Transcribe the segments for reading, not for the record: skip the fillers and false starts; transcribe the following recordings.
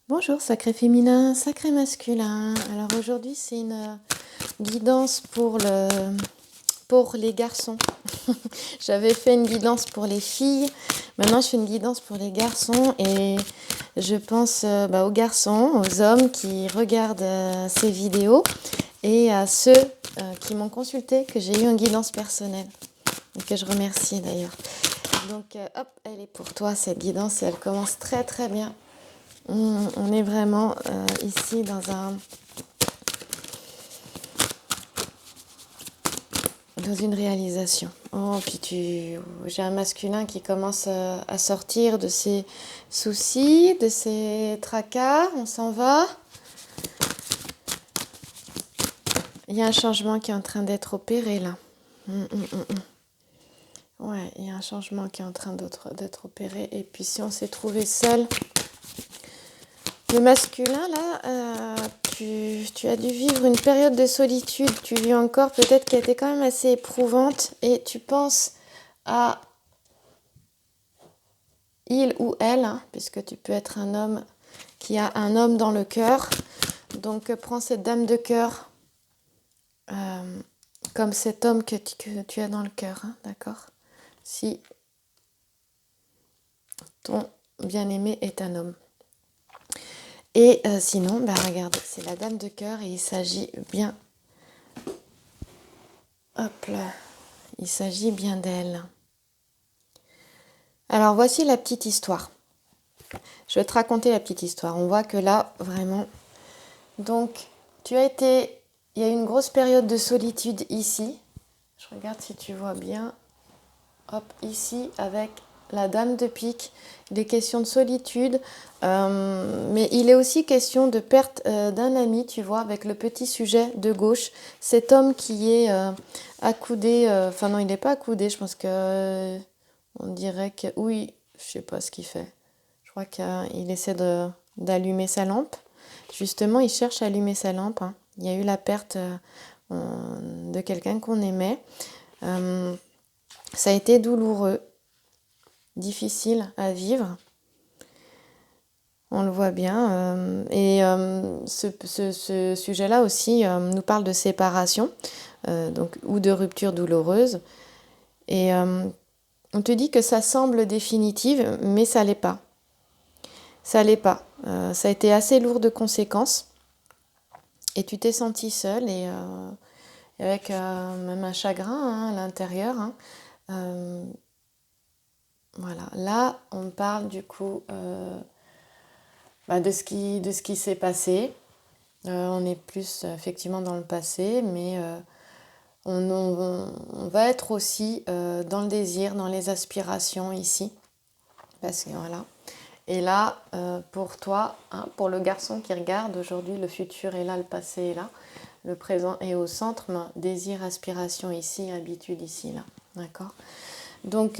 Bonjour, sacré féminin, sacré masculin. Alors aujourd'hui, c'est une guidance pour les garçons. J'avais fait une guidance pour les filles, maintenant je fais une guidance pour les garçons et je pense aux garçons, aux hommes qui regardent ces vidéos et à ceux qui m'ont consulté, que j'ai eu en guidance personnelle et que je remercie d'ailleurs. Donc hop, elle est pour toi cette guidance et elle commence très très bien. On est vraiment ici dans une réalisation. Oh, puis j'ai un masculin qui commence à sortir de ses soucis, de ses tracas. On s'en va. Il y a un changement qui est en train d'être opéré là. Ouais, il y a un changement qui est en train d'être opéré. Et puis si on s'est trouvé seul, le masculin, là, tu as dû vivre une période de solitude. Tu vis encore, peut-être qui a été quand même assez éprouvante. Et tu penses à il ou elle, hein, puisque tu peux être un homme qui a un homme dans le cœur. Donc prends cette dame de cœur comme cet homme que tu as dans le cœur, hein, d'accord? Si ton bien-aimé est un homme. Et sinon, regarde, c'est la dame de cœur et il s'agit bien... Hop là, il s'agit bien d'elle. Alors voici la petite histoire. Je vais te raconter la petite histoire. On voit que là, vraiment... Donc, il y a eu une grosse période de solitude ici. Je regarde si tu vois bien. Hop, ici, avec la dame de pique, des questions de solitude, mais il est aussi question de perte d'un ami, tu vois, avec le petit sujet de gauche, cet homme qui est accoudé, enfin non, il n'est pas accoudé, je pense que on dirait que, oui, je sais pas ce qu'il fait, je crois qu'il essaie d'allumer sa lampe, justement, il cherche à allumer sa lampe, hein. Il y a eu la perte de quelqu'un qu'on aimait, ça a été douloureux, difficile à vivre, on le voit bien. Ce sujet-là aussi nous parle de séparation, donc, ou de rupture douloureuse. Et on te dit que ça semble définitive, mais ça l'est pas. Ça l'est pas. Ça a été assez lourd de conséquences. Et tu t'es sentie seule et avec même un chagrin, hein, à l'intérieur. Hein. Voilà. Là, on parle du coup... de ce qui s'est passé. On est plus effectivement dans le passé, mais on va être aussi dans le désir, dans les aspirations ici. Parce que voilà. Et là, pour toi, hein, pour le garçon qui regarde, aujourd'hui le futur est là, le passé est là, le présent est au centre, mais désir, aspiration ici, habitude ici, là. D'accord ? Donc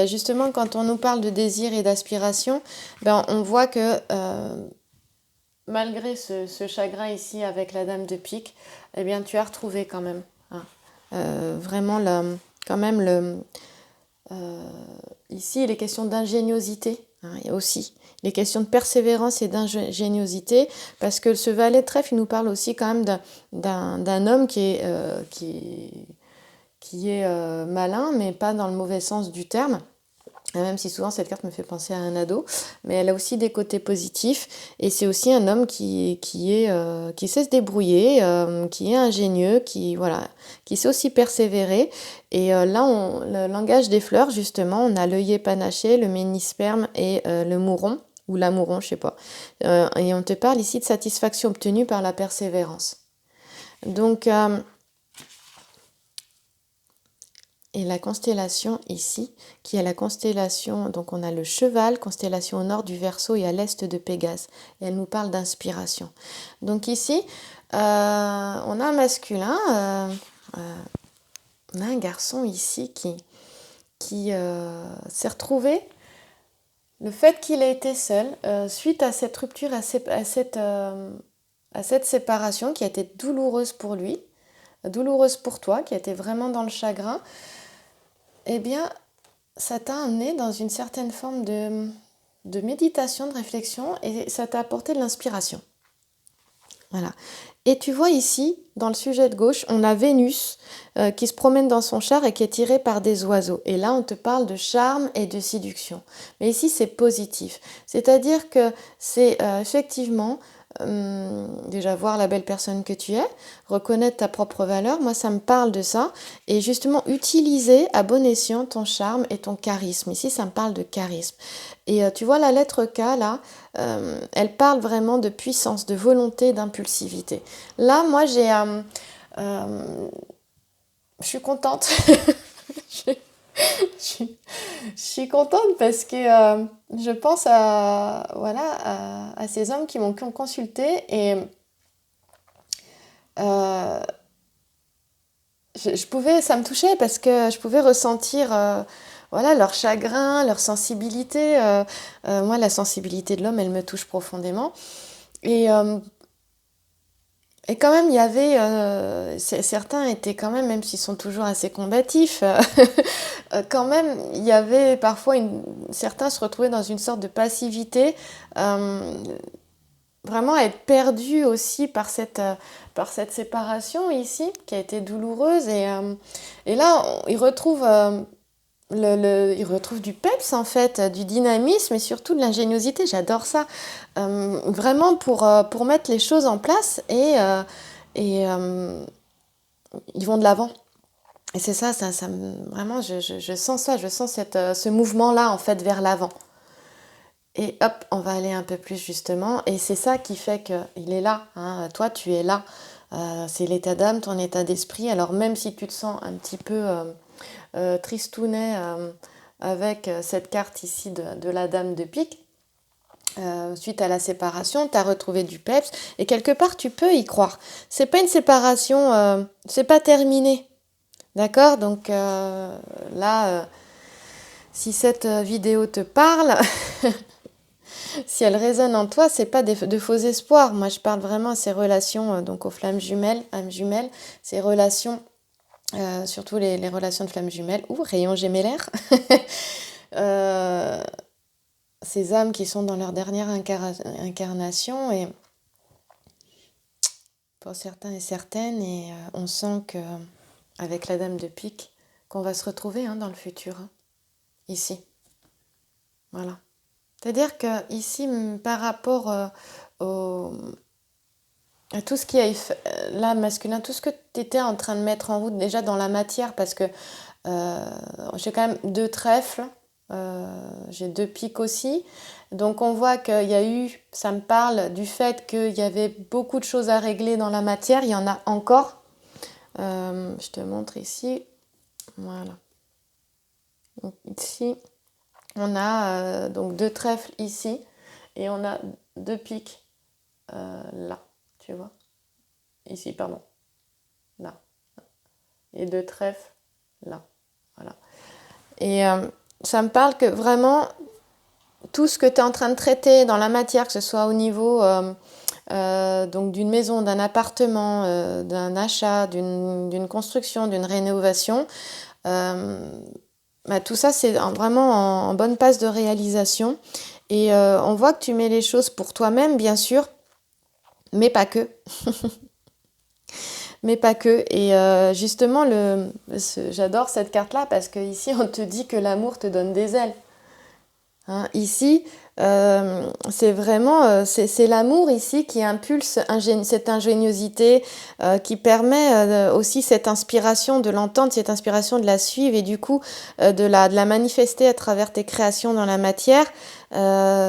justement, quand on nous parle de désir et d'aspiration, on voit que malgré ce chagrin ici avec la dame de pique, eh bien tu as retrouvé quand même, hein, vraiment quand même ici il est question d'ingéniosité, hein, et aussi il est question de persévérance et d'ingéniosité parce que ce valet de trèfle il nous parle aussi quand même d'un homme qui est malin mais pas dans le mauvais sens du terme. Même si souvent cette carte me fait penser à un ado, mais elle a aussi des côtés positifs et c'est aussi un homme qui sait se débrouiller, qui est ingénieux, qui sait aussi persévérer. Et là, le langage des fleurs, justement, on a l'œillet panaché, le ménisperme et le mouron, ou l'amouron, je sais pas. Et on te parle ici de satisfaction obtenue par la persévérance. Donc, et la constellation ici, qui est la constellation, donc on a le cheval, constellation au nord du Verseau et à l'est de Pégase. Et elle nous parle d'inspiration. Donc ici, on a un masculin, on a un garçon ici qui s'est retrouvé. Le fait qu'il ait été seul, suite à cette rupture, à cette séparation qui a été douloureuse pour lui, douloureuse pour toi, qui a été vraiment dans le chagrin, eh bien, ça t'a amené dans une certaine forme de méditation, de réflexion, et ça t'a apporté de l'inspiration. Voilà. Et tu vois ici, dans le sujet de gauche, on a Vénus qui se promène dans son char et qui est tirée par des oiseaux. Et là, on te parle de charme et de séduction. Mais ici, c'est positif. C'est-à-dire que c'est effectivement déjà voir la belle personne que tu es, reconnaître ta propre valeur. Moi, ça me parle de ça. Et justement, utiliser à bon escient ton charme et ton charisme. Ici, ça me parle de charisme. Et tu vois la lettre K là, elle parle vraiment de puissance, de volonté, d'impulsivité. Là, moi, je suis contente. je, je- je suis contente parce que je pense à ces hommes qui m'ont consulté et euh, ça me touchait parce que je pouvais ressentir leur chagrin, leur sensibilité. Moi, la sensibilité de l'homme, elle me touche profondément. Et, euh, et quand même, il y avait... certains étaient quand même s'ils sont toujours assez combatifs, quand même, il y avait parfois... certains se retrouvaient dans une sorte de passivité, euh, vraiment être perdus aussi par cette séparation ici, qui a été douloureuse. Et là, ils retrouvent... ils retrouvent du peps en fait, du dynamisme et surtout de l'ingéniosité. J'adore ça. Vraiment pour mettre les choses en place et ils vont de l'avant. Et c'est ça, vraiment, je sens ça, je sens ce mouvement-là en fait vers l'avant. Et hop, on va aller un peu plus justement. Et c'est ça qui fait qu'il est là. Hein. Toi, tu es là. C'est l'état d'âme, ton état d'esprit. Alors même si tu te sens un petit peu tristounet avec cette carte ici de la dame de pique, suite à la séparation, tu as retrouvé du peps. Et quelque part, tu peux y croire. C'est pas une séparation, c'est pas terminé. D'accord. Donc là, si cette vidéo te parle, si elle résonne en toi, c'est pas de faux espoirs. Moi, je parle vraiment à ces relations, donc aux flammes jumelles, âmes jumelles, ces relations, surtout les relations de flammes jumelles ou rayons gémellaires. euh, ces âmes qui sont dans leur dernière incarnation et pour certains et certaines, et on sent que avec la dame de pique, qu'on va se retrouver dans le futur, ici. Voilà. C'est-à-dire que ici, par rapport au, à tout ce qui est là masculin, tout ce que tu étais en train de mettre en route déjà dans la matière, parce que j'ai quand même 2 trèfles, j'ai 2 piques aussi. Donc on voit qu'il y a eu, ça me parle du fait qu'il y avait beaucoup de choses à régler dans la matière, il y en a encore. Je te montre ici, voilà. Donc ici, on a donc 2 trèfles ici et on a 2 piques là, tu vois. Ici, pardon. Là. Et 2 trèfles là. Voilà. Et ça me parle que vraiment, tout ce que tu es en train de traiter dans la matière, que ce soit au niveau donc d'une maison, d'un appartement, d'un achat, d'une construction, d'une rénovation, tout ça, c'est vraiment en bonne passe de réalisation. Et on voit que tu mets les choses pour toi-même, bien sûr, mais pas que. Mais pas que. Et justement, j'adore cette carte-là parce qu'ici, on te dit que l'amour te donne des ailes. Hein, ici, c'est vraiment c'est l'amour ici qui impulse cette ingéniosité, qui permet aussi cette inspiration de l'entendre, cette inspiration de la suivre et du coup de la manifester à travers tes créations dans la matière.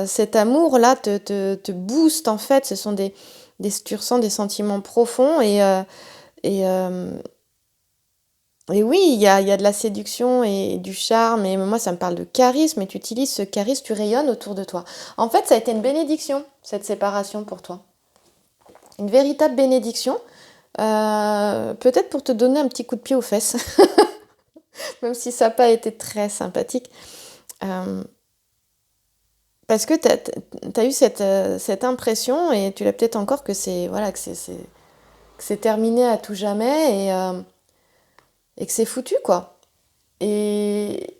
Cet amour-là te booste en fait, ce sont tu ressens des sentiments profonds et, euh, et oui, il y a de la séduction et du charme, et moi ça me parle de charisme, et tu utilises ce charisme, tu rayonnes autour de toi. En fait, ça a été une bénédiction, cette séparation pour toi. Une véritable bénédiction, peut-être pour te donner un petit coup de pied aux fesses, même si ça n'a pas été très sympathique. Parce que tu as eu cette impression, et tu l'as peut-être encore, que c'est terminé à tout jamais, et que c'est foutu, quoi. Et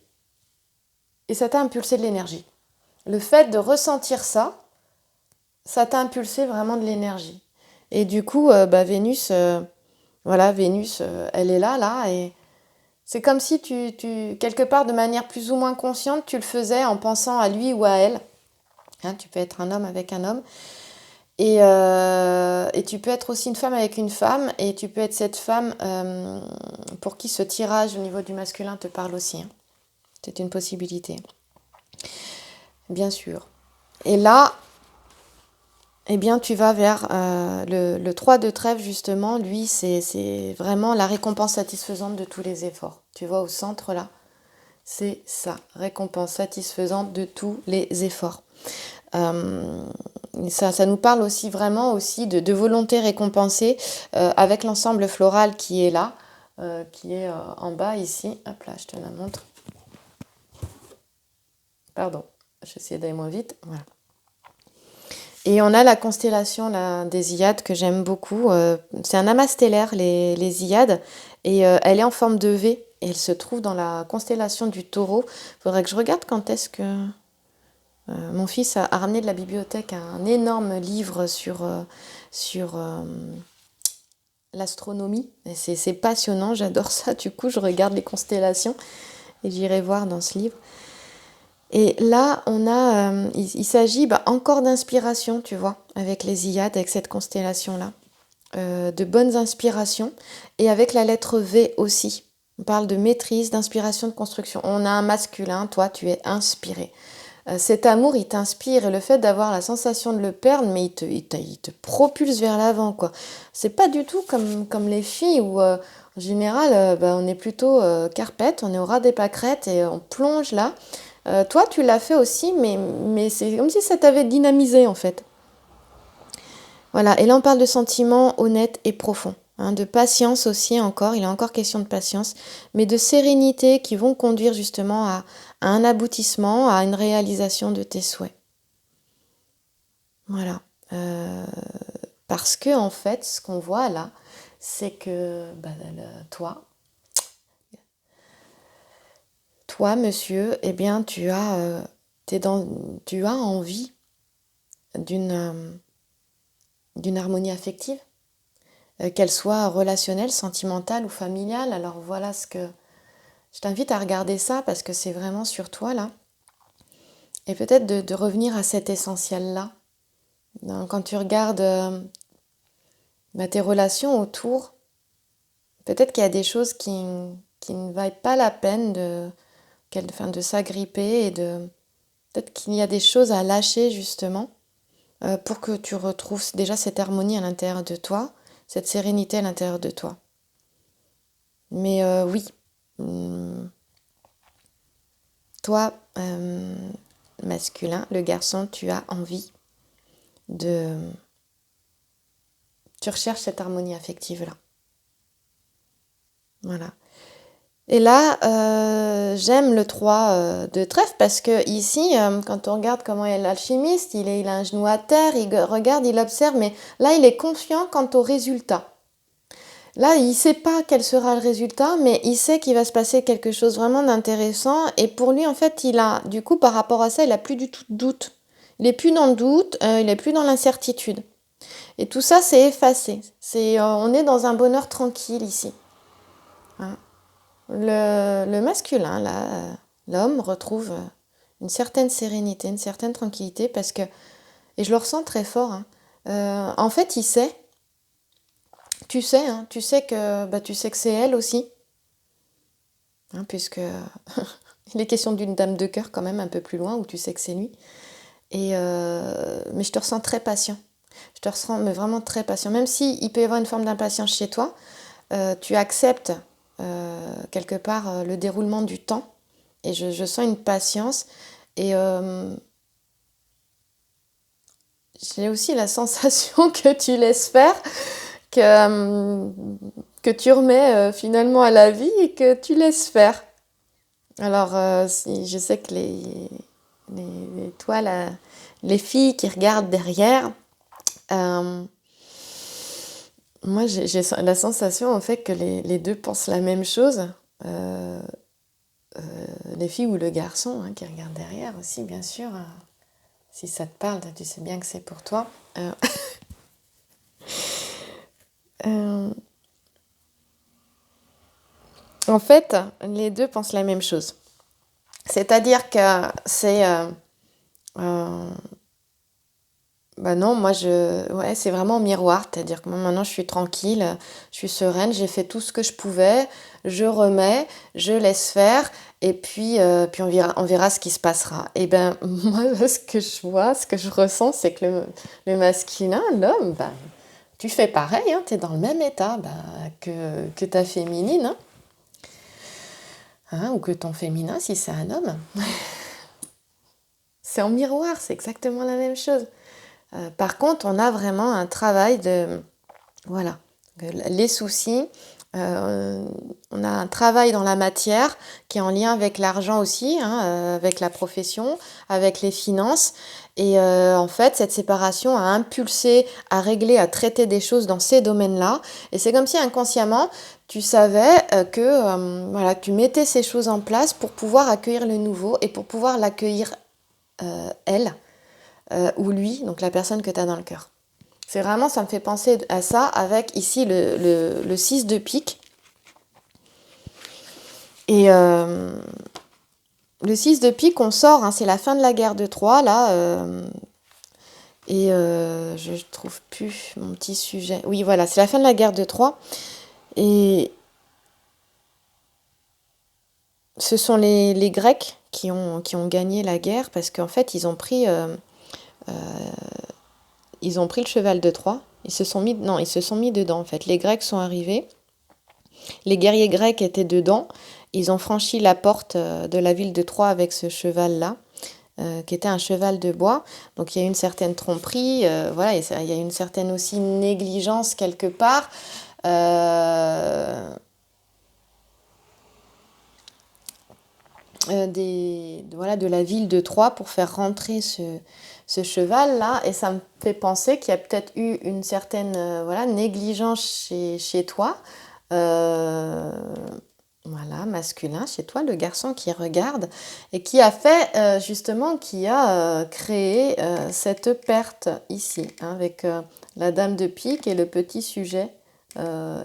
ça t'a impulsé de l'énergie. le fait de ressentir ça, ça t'a impulsé vraiment de l'énergie. Et du coup, Vénus, Vénus, elle est là, et c'est comme si quelque part, de manière plus ou moins consciente, tu le faisais en pensant à lui ou à elle. Hein, tu peux être un homme avec un homme. Et tu peux être aussi une femme avec une femme, et tu peux être cette femme pour qui ce tirage au niveau du masculin te parle aussi. Hein. C'est une possibilité, bien sûr. Et là, eh bien, tu vas vers le 3 de trèfle, justement. Lui, c'est vraiment la récompense satisfaisante de tous les efforts. Tu vois, au centre, là, c'est ça, récompense satisfaisante de tous les efforts. Ça nous parle aussi vraiment aussi de volonté récompensée avec l'ensemble floral qui est là, qui est en bas ici. Hop là, je te la montre. Pardon, j'essaie d'aller moins vite. Voilà. Et on a la constellation là, des Hyades que j'aime beaucoup. C'est un amas stellaire, les Hyades, et elle est en forme de V. Et elle se trouve dans la constellation du Taureau. Il faudrait que je regarde quand est-ce que... mon fils a ramené de la bibliothèque un énorme livre sur l'astronomie. Et c'est passionnant, j'adore ça. Du coup, je regarde les constellations et j'irai voir dans ce livre. Et là, on a, il s'agit encore d'inspiration, tu vois, avec les Hyades, avec cette constellation-là. De bonnes inspirations. Et avec la lettre V aussi. On parle de maîtrise, d'inspiration, de construction. On a un masculin, toi, tu es inspiré. Cet amour, il t'inspire, et le fait d'avoir la sensation de le perdre, mais il te propulse vers l'avant, quoi. C'est pas du tout comme les filles où, en général, on est plutôt carpette, on est au ras des pâquerettes et on plonge là. Toi, tu l'as fait aussi, mais c'est comme si ça t'avait dynamisé, en fait. Voilà, et là, on parle de sentiments honnêtes et profonds. Hein, de patience aussi encore, il est encore question de patience, mais de sérénité qui vont conduire justement à un aboutissement, à une réalisation de tes souhaits. Voilà. Parce que en fait, ce qu'on voit là, c'est que toi, monsieur, eh bien, tu as envie d'une harmonie affective, qu'elle soit relationnelle, sentimentale ou familiale. Alors voilà ce que je t'invite à regarder ça, parce que c'est vraiment sur toi là. Et peut-être de revenir à cet essentiel-là. Quand tu regardes tes relations autour, peut-être qu'il y a des choses qui ne valent pas la peine de s'agripper, et peut-être qu'il y a des choses à lâcher justement pour que tu retrouves déjà cette harmonie à l'intérieur de toi, cette sérénité à l'intérieur de toi. Mais oui, toi, masculin, le garçon, tu as envie tu recherches cette harmonie affective-là. Voilà. Et là, j'aime le 3 de trèfle, parce que ici, quand on regarde comment est l'alchimiste, il a un genou à terre, il regarde, il observe, mais là, il est confiant quant au résultat. Là, il ne sait pas quel sera le résultat, mais il sait qu'il va se passer quelque chose vraiment d'intéressant. Et pour lui, en fait, du coup, par rapport à ça, il n'a plus du tout de doute. Il n'est plus dans le doute, il n'est plus dans l'incertitude. Et tout ça, c'est effacé. On est dans un bonheur tranquille ici. Hein. Le masculin, là, l'homme retrouve une certaine sérénité, une certaine tranquillité, parce que, et je le ressens très fort, hein, en fait, il sait. Tu sais, hein, tu sais que c'est elle aussi, hein, puisque il est question d'une dame de cœur quand même un peu plus loin, où tu sais que c'est lui. Mais je te ressens très patient. Je te ressens mais vraiment très patient. Même s'il peut y avoir une forme d'impatience chez toi, tu acceptes quelque part le déroulement du temps. Et je sens une patience. Et j'ai aussi la sensation que tu laisses faire, que tu remets finalement à la vie, et que tu laisses faire. Alors, je sais que les filles qui regardent derrière, moi j'ai la sensation en fait que les deux pensent la même chose. Les filles ou le garçon, hein, qui regarde derrière aussi, bien sûr. Si ça te parle, tu sais bien que c'est pour toi. Euh, en fait, les deux pensent la même chose. C'est-à-dire que c'est... bah non, moi ouais, c'est vraiment miroir, c'est-à-dire que moi maintenant je suis tranquille, je suis sereine, j'ai fait tout ce que je pouvais, je remets, je laisse faire, et puis on verra ce qui se passera. Et ben moi, ce que je vois, ce que je ressens, c'est que le masculin, l'homme, ben, tu fais pareil, hein, tu es dans le même état ben, que ta féminine, hein, ou que ton féminin si c'est un homme. C'est en miroir, c'est exactement la même chose. Par contre, on a vraiment un travail de... Voilà, les soucis, on a un travail dans la matière qui est en lien avec l'argent aussi, hein, avec la profession, avec les finances. Et en fait, cette séparation a impulsé à régler, à traiter des choses dans ces domaines-là. Et c'est comme si inconsciemment, tu savais voilà, que tu mettais ces choses en place pour pouvoir accueillir le nouveau et pour pouvoir l'accueillir elle ou lui, donc la personne que tu as dans le cœur. C'est vraiment, ça me fait penser à ça avec ici le 6 de pique. Et le 6 de pique, on sort, hein, c'est la fin de la guerre de Troie, là. Je ne trouve plus mon petit sujet. Oui, voilà, c'est la fin de la guerre de Troie. Et ce sont les Grecs qui ont gagné la guerre parce qu'en fait, ils ont pris le cheval de Troie. Ils se sont mis dedans, en fait. Les Grecs sont arrivés. Les guerriers grecs étaient dedans. Ils ont franchi la porte de la ville de Troie avec ce cheval-là, qui était un cheval de bois. Donc il y a une certaine tromperie, voilà, il y a une certaine aussi négligence quelque part. Voilà, de la ville de Troie pour faire rentrer ce cheval-là. Et ça me fait penser qu'il y a peut-être eu une certaine voilà, négligence chez toi. Voilà, masculin chez toi, le garçon qui regarde et qui a fait justement, qui a créé cette perte ici, hein, avec la dame de pique et le petit sujet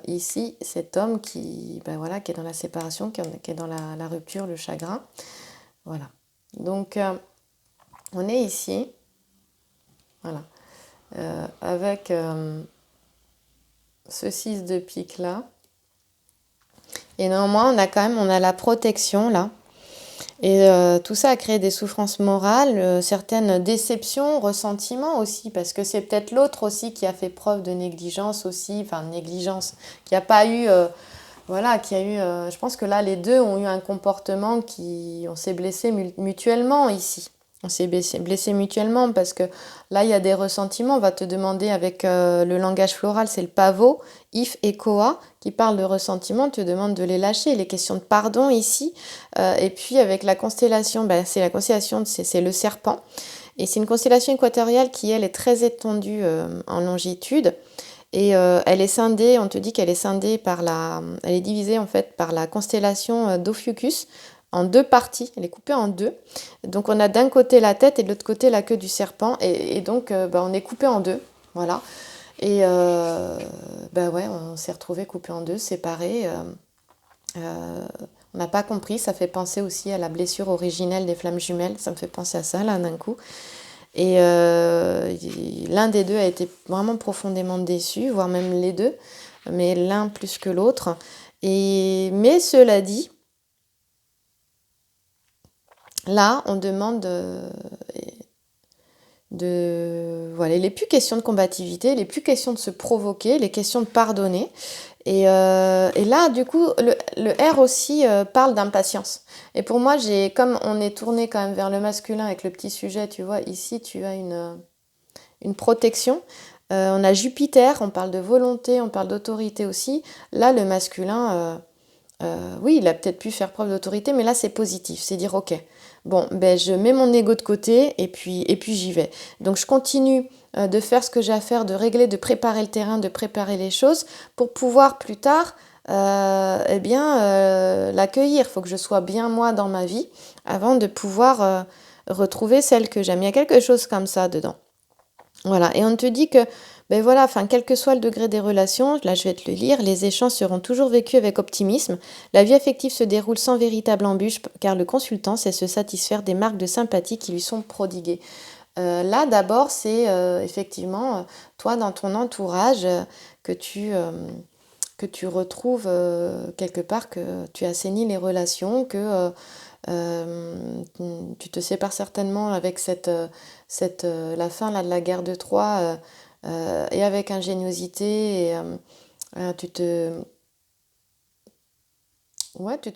ici, cet homme qui, ben voilà, qui est dans la séparation, qui est dans la rupture, le chagrin. Voilà. Donc, on est ici, voilà, avec ce 6 de pique là. Et néanmoins, on a la protection là. Et tout ça a créé des souffrances morales, certaines déceptions, ressentiments aussi, parce que c'est peut-être l'autre aussi qui a fait preuve de négligence aussi, enfin négligence, qui n'a pas eu, voilà, qui a eu, je pense que là les deux ont eu un comportement on s'est blessé mutuellement ici. On s'est blessé mutuellement parce que là, il y a des ressentiments. On va te demander avec le langage floral, c'est le pavot, if et koa, qui parle de ressentiments. On te demande de les lâcher. Les questions de pardon ici. Et puis avec la constellation, ben, c'est la constellation, c'est le serpent. Et c'est une constellation équatoriale qui, elle, est très étendue en longitude. Et elle est scindée, on te dit qu'elle est scindée elle est divisée en fait par la constellation d'Ophiuchus en deux parties, elle est coupée en deux. Donc on a d'un côté la tête et de l'autre côté la queue du serpent et donc on est coupé en deux, voilà. Et ouais, on s'est retrouvé coupé en deux, séparés. On n'a pas compris, ça fait penser aussi à la blessure originelle des flammes jumelles, ça me fait penser à ça là d'un coup. Et l'un des deux a été vraiment profondément déçu, voire même les deux, mais l'un plus que l'autre. Mais cela dit, là, on demande voilà, il n'est plus question de combativité, il n'est plus question de se provoquer, il est question de pardonner. Et là, du coup, le R aussi parle d'impatience. Et pour moi, comme on est tourné quand même vers le masculin avec le petit sujet, tu vois, ici, tu as une protection. On a Jupiter, on parle de volonté, on parle d'autorité aussi. Là, le masculin, oui, il a peut-être pu faire preuve d'autorité, mais là, c'est positif. C'est dire, ok, bon, ben, je mets mon ego de côté et puis j'y vais. Donc, je continue de faire ce que j'ai à faire, de régler, de préparer le terrain, de préparer les choses pour pouvoir plus tard l'accueillir. Il faut que je sois bien moi dans ma vie avant de pouvoir retrouver celle que j'aime. Il y a quelque chose comme ça dedans. Voilà, et on te dit que, ben voilà, enfin, quel que soit le degré des relations, là je vais te le lire, les échanges seront toujours vécus avec optimisme. La vie affective se déroule sans véritable embûche, car le consultant sait se satisfaire des marques de sympathie qui lui sont prodiguées. Là, d'abord, c'est effectivement, toi, dans ton entourage, que tu retrouves quelque part, que tu assaini les relations, que tu te sépares certainement avec la fin là, de la guerre de Troie et avec ingéniosité. Et, tu te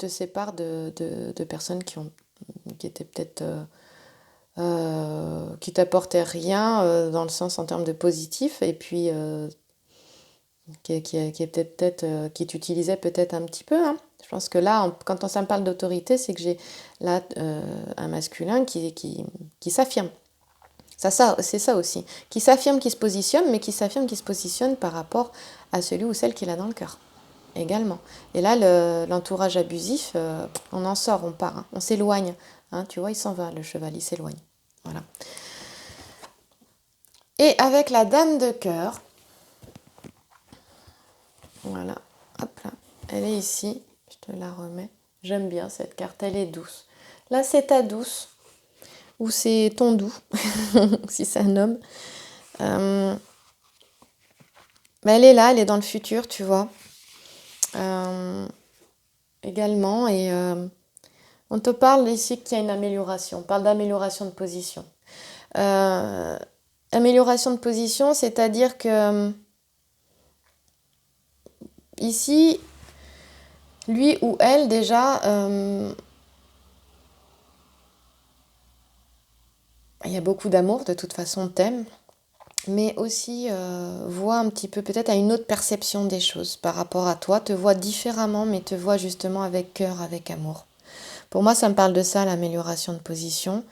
sépares de personnes qui étaient peut-être qui t'apportaient rien dans le sens en termes de positif et puis qui t'utilisait peut-être un petit peu. Hein. Je pense que là, quand ça me parle d'autorité, c'est que j'ai là un masculin qui s'affirme. C'est ça aussi. Qui s'affirme, qui se positionne, mais qui s'affirme, qui se positionne par rapport à celui ou celle qu'il a dans le cœur. Également. Et là, l'entourage abusif, on en sort, on part, hein, on s'éloigne. Hein, tu vois, il s'en va, le cheval, il s'éloigne. Voilà. Et avec la dame de cœur, voilà, hop là, elle est ici, je te la remets. J'aime bien cette carte, elle est douce. Là, c'est ta douce, ou c'est ton doux, si c'est un homme. Elle est là, elle est dans le futur, tu vois. Également, et on te parle ici qu'il y a une amélioration, on parle d'amélioration de position. Amélioration de position, c'est-à-dire que ici, lui ou elle, déjà, il y a beaucoup d'amour, de toute façon, t'aime, mais aussi voit un petit peu, peut-être a une autre perception des choses par rapport à toi, te voit différemment, mais te voit justement avec cœur, avec amour. Pour moi, ça me parle de ça, l'amélioration de position,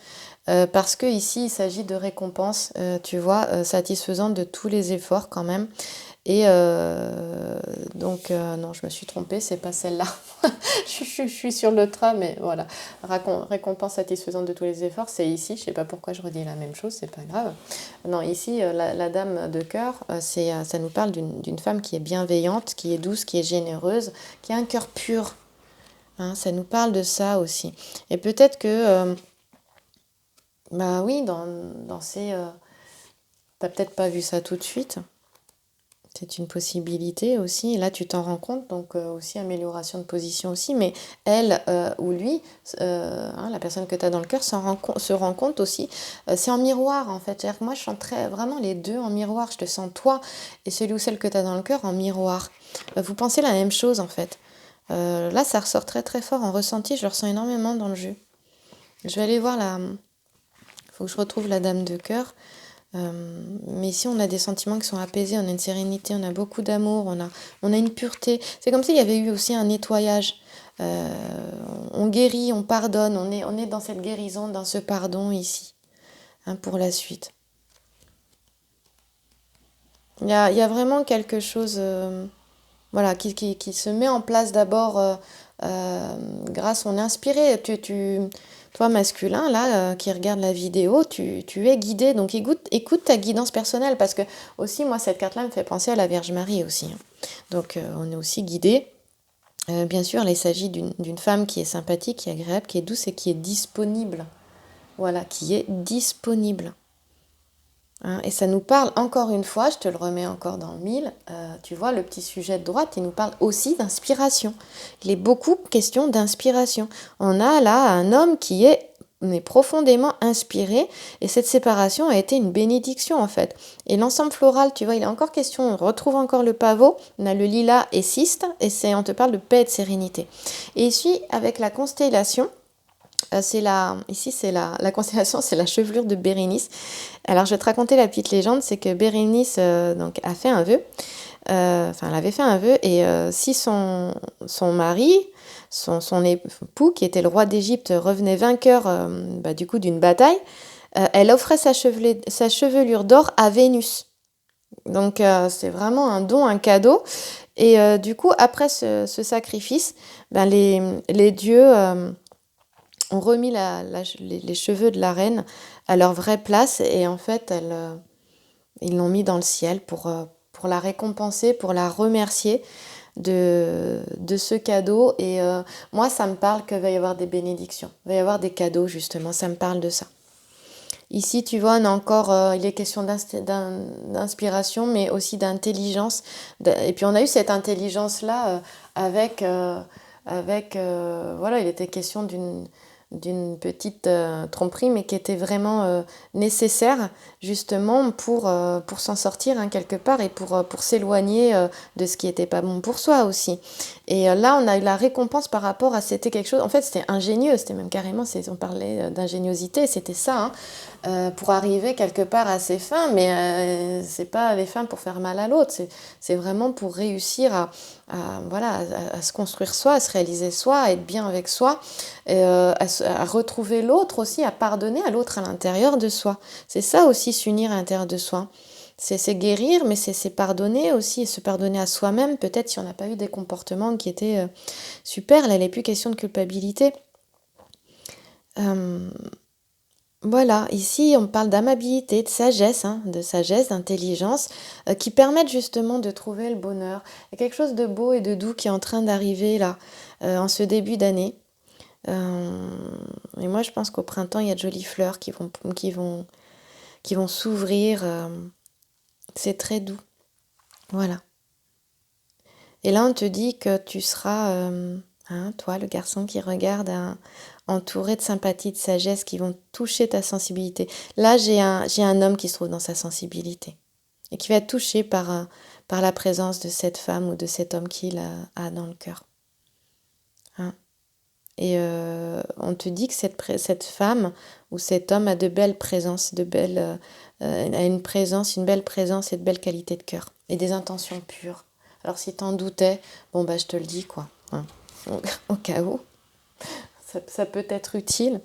parce que ici, il s'agit de récompenses, tu vois, satisfaisantes de tous les efforts quand même. Et donc, non, je me suis trompée, c'est pas celle-là. je suis sur le train, mais voilà. Récompense satisfaisante de tous les efforts, c'est ici. Je sais pas pourquoi je redis la même chose, c'est pas grave. Non, ici, la dame de cœur, ça nous parle d'une femme qui est bienveillante, qui est douce, qui est généreuse, qui a un cœur pur. Hein, ça nous parle de ça aussi. Et peut-être que, bah oui, dans ces... t'as peut-être pas vu ça tout de suite. C'est une possibilité aussi. Et là, tu t'en rends compte, donc aussi amélioration de position aussi. Mais elle ou lui, la personne que tu as dans le cœur, se rend compte aussi. C'est en miroir, en fait. C'est-à-dire que moi, je sens vraiment les deux en miroir. Je te sens toi et celui ou celle que tu as dans le cœur en miroir. Vous pensez la même chose, en fait. Là, ça ressort très très fort en ressenti. Je le ressens énormément dans le jeu. Je vais aller voir il faut que je retrouve la dame de cœur. Mais ici on a des sentiments qui sont apaisés, on a une sérénité, on a beaucoup d'amour, on a une pureté. C'est comme s'il y avait eu aussi un nettoyage. On guérit, on pardonne, on est dans cette guérison, dans ce pardon ici, hein, pour la suite. Il y a vraiment quelque chose voilà, qui se met en place d'abord grâce, on est inspiré. Toi, masculin, là, qui regarde la vidéo, tu es guidé. Donc, écoute ta guidance personnelle. Parce que, aussi, moi, cette carte-là me fait penser à la Vierge Marie aussi. Hein. Donc, on est aussi guidé. Bien sûr, là, il s'agit d'une femme qui est sympathique, qui est agréable, qui est douce et qui est disponible. Voilà, qui est disponible. Hein, et ça nous parle, encore une fois, je te le remets encore dans le mille, tu vois, le petit sujet de droite, il nous parle aussi d'inspiration. Il est beaucoup question d'inspiration. On a là un homme qui est profondément inspiré, et cette séparation a été une bénédiction en fait. Et l'ensemble floral, tu vois, il est encore question, on retrouve encore le pavot, on a le lilas et cyste, et on te parle de paix et de sérénité. Et ici, avec la constellation, ici c'est la constellation, c'est la chevelure de Bérénice. Alors je vais te raconter la petite légende, c'est que Bérénice donc, a fait un vœu, elle avait fait un vœu, et si son mari, son époux, qui était le roi d'Égypte, revenait vainqueur du coup d'une bataille, elle offrait sa chevelure d'or à Vénus. Donc c'est vraiment un don, un cadeau. Et du coup, après ce sacrifice, les dieux... ont remis les cheveux de la reine à leur vraie place et en fait, ils l'ont mis dans le ciel pour la récompenser, pour la remercier de ce cadeau. Et moi, ça me parle qu'il va y avoir des bénédictions, il va y avoir des cadeaux justement, ça me parle de ça. Ici, tu vois, on a encore, il est question d'inspiration, mais aussi d'intelligence. Et puis, on a eu cette intelligence-là voilà, il était question d'une petite tromperie, mais qui était vraiment nécessaire, justement, pour s'en sortir, hein, quelque part, et pour s'éloigner de ce qui n'était pas bon pour soi aussi. Et là, on a eu la récompense par rapport à, c'était quelque chose, en fait, c'était ingénieux, c'était même carrément, on parlait d'ingéniosité, c'était ça, hein. Pour arriver quelque part à ses fins, mais c'est pas les fins pour faire mal à l'autre, c'est vraiment pour réussir voilà, à se construire soi, à se réaliser soi, à être bien avec soi, à retrouver l'autre aussi, à pardonner à l'autre à l'intérieur de soi. C'est ça aussi, s'unir à l'intérieur de soi. C'est guérir, mais c'est pardonner aussi, et se pardonner à soi-même, peut-être si on n'a pas eu des comportements qui étaient super, là il n'est plus question de culpabilité. Voilà, ici on parle d'amabilité, de sagesse, hein, d'intelligence, qui permettent justement de trouver le bonheur. Il y a quelque chose de beau et de doux qui est en train d'arriver là, en ce début d'année. Et moi je pense qu'au printemps il y a de jolies fleurs qui vont s'ouvrir. C'est très doux. Voilà. Et là on te dit que tu seras, hein, toi le garçon qui regarde, entouré de sympathie, de sagesse qui vont toucher ta sensibilité. Là, j'ai un homme qui se trouve dans sa sensibilité et qui va être touché par la présence de cette femme ou de cet homme qu'il a dans le cœur. Hein. Et on te dit que cette femme ou cet homme a de belles présences, a une belle présence et de belles qualités de cœur et des intentions pures. Alors si t'en doutais, bon bah je te le dis quoi, hein, au cas où. Ça peut être utile.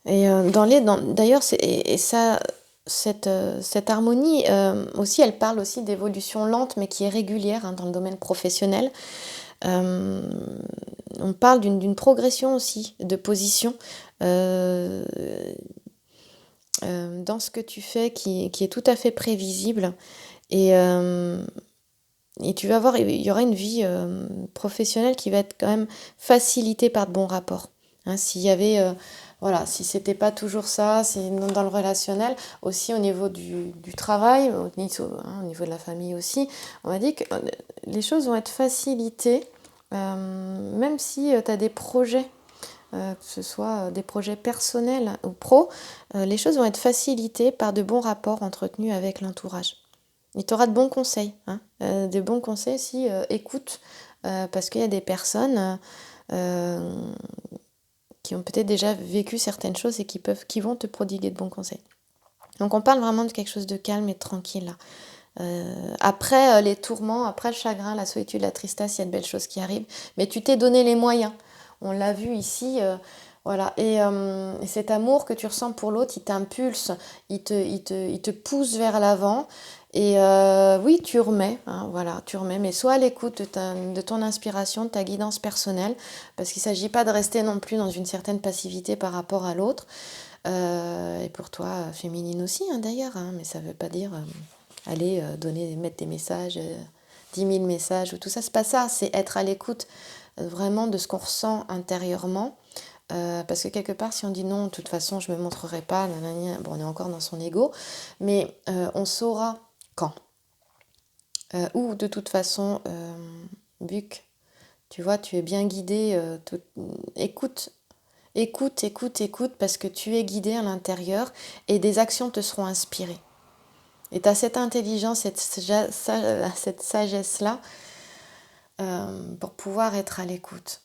Et d'ailleurs, cette harmonie aussi, elle parle aussi d'évolution lente, mais qui est régulière, hein, dans le domaine professionnel. On parle d'une progression aussi de position dans ce que tu fais qui est tout à fait prévisible. Et tu vas voir, il y aura une vie professionnelle qui va être quand même facilitée par de bons rapports. Hein, s'il y avait, voilà, si c'était pas toujours ça, c'est dans le relationnel, aussi au niveau du travail, au niveau de la famille aussi, on m'a dit que les choses vont être facilitées, même si tu as des projets, que ce soit des projets personnels ou pro, les choses vont être facilitées par de bons rapports entretenus avec l'entourage. Et tu auras de bons conseils, hein, des bons conseils si écoute, parce qu'il y a des personnes qui ont peut-être déjà vécu certaines choses et qui vont te prodiguer de bons conseils. Donc on parle vraiment de quelque chose de calme et de tranquille là. Après les tourments, après le chagrin, la solitude, la tristesse, il y a de belles choses qui arrivent, mais tu t'es donné les moyens. On l'a vu ici, voilà. Et cet amour que tu ressens pour l'autre, il t'impulse, il te pousse vers l'avant. Et oui, tu remets, hein, voilà, tu remets, mais sois à l'écoute de ton inspiration, de ta guidance personnelle, parce qu'il ne s'agit pas de rester non plus dans une certaine passivité par rapport à l'autre. Et pour toi, féminine aussi, hein, d'ailleurs, hein, mais ça ne veut pas dire aller mettre des messages, 10 000 messages, ou tout ça, c'est pas ça, c'est être à l'écoute vraiment de ce qu'on ressent intérieurement. Parce que quelque part, si on dit non, de toute façon, je ne me montrerai pas, nanana, bon, on est encore dans son ego, mais on saura quand. Ou de toute façon, vu que tu vois, tu es bien guidé, écoute, parce que tu es guidé à l'intérieur et des actions te seront inspirées. Et tu as cette intelligence, cette sagesse-là pour pouvoir être à l'écoute.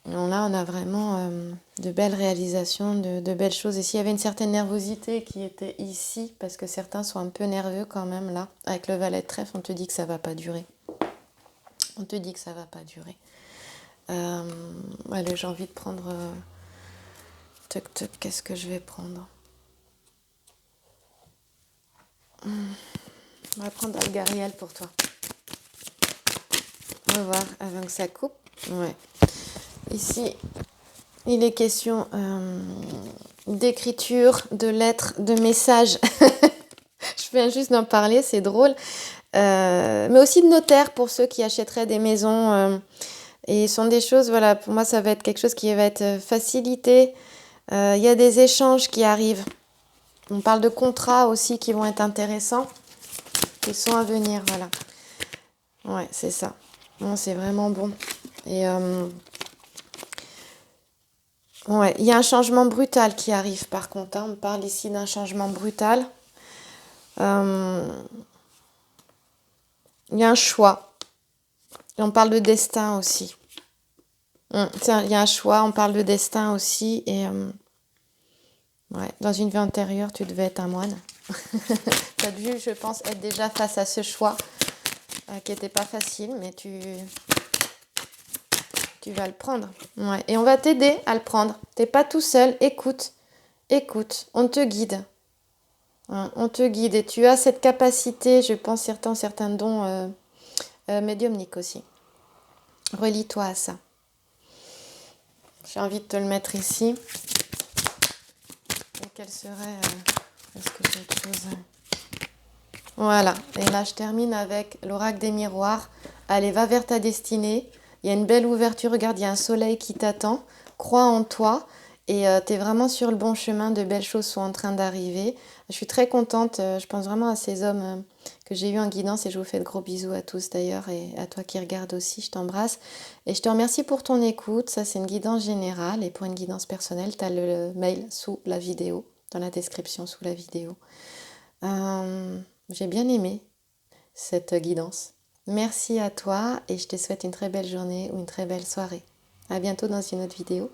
Donc là, on a vraiment de belles réalisations, de belles choses. Et s'il y avait une certaine nervosité qui était ici, parce que certains sont un peu nerveux quand même là, avec le valet de trèfle, on te dit que ça va pas durer. On te dit que ça va pas durer. Allez, j'ai envie de prendre... qu'est-ce que je vais prendre? On va prendre Algariel pour toi. On va voir avant que ça coupe. Ouais. Ici, il est question d'écriture, de lettres, de messages. Je viens juste d'en parler, c'est drôle. Mais aussi de notaire pour ceux qui achèteraient des maisons. Et ce sont des choses, voilà, pour moi, ça va être quelque chose qui va être facilité. Il y a des échanges qui arrivent. On parle de contrats aussi qui vont être intéressants, qui sont à venir, voilà. Ouais, c'est ça. Bon, c'est vraiment bon. Et ouais, il y a un changement brutal qui arrive par contre, hein. On parle ici d'un changement brutal. Il y a un choix. Et on parle de destin aussi. Tiens, il y a un choix, on parle de destin aussi. Et ouais, dans une vie antérieure, tu devais être un moine. Tu as dû, je pense, être déjà face à ce choix qui n'était pas facile, mais tu vas le prendre. Ouais. Et on va t'aider à le prendre. T'es pas tout seul. Écoute, écoute, on te guide. Hein, on te guide et tu as cette capacité, je pense, certains dons médiumniques aussi. Relie-toi à ça. J'ai envie de te le mettre ici. Et quelle serait... est-ce que j'ai autre chose Voilà. Et là, je termine avec l'oracle des miroirs. Allez, va vers ta destinée. Il y a une belle ouverture. Regarde, il y a un soleil qui t'attend. Crois en toi. Et tu es vraiment sur le bon chemin. De belles choses sont en train d'arriver. Je suis très contente. Je pense vraiment à ces hommes que j'ai eus en guidance. Et je vous fais de gros bisous à tous d'ailleurs. Et à toi qui regardes aussi, je t'embrasse. Et je te remercie pour ton écoute. Ça, c'est une guidance générale. Et pour une guidance personnelle, tu as le mail sous la vidéo. Dans la description sous la vidéo. J'ai bien aimé cette guidance. Merci à toi et je te souhaite une très belle journée ou une très belle soirée. À bientôt dans une autre vidéo.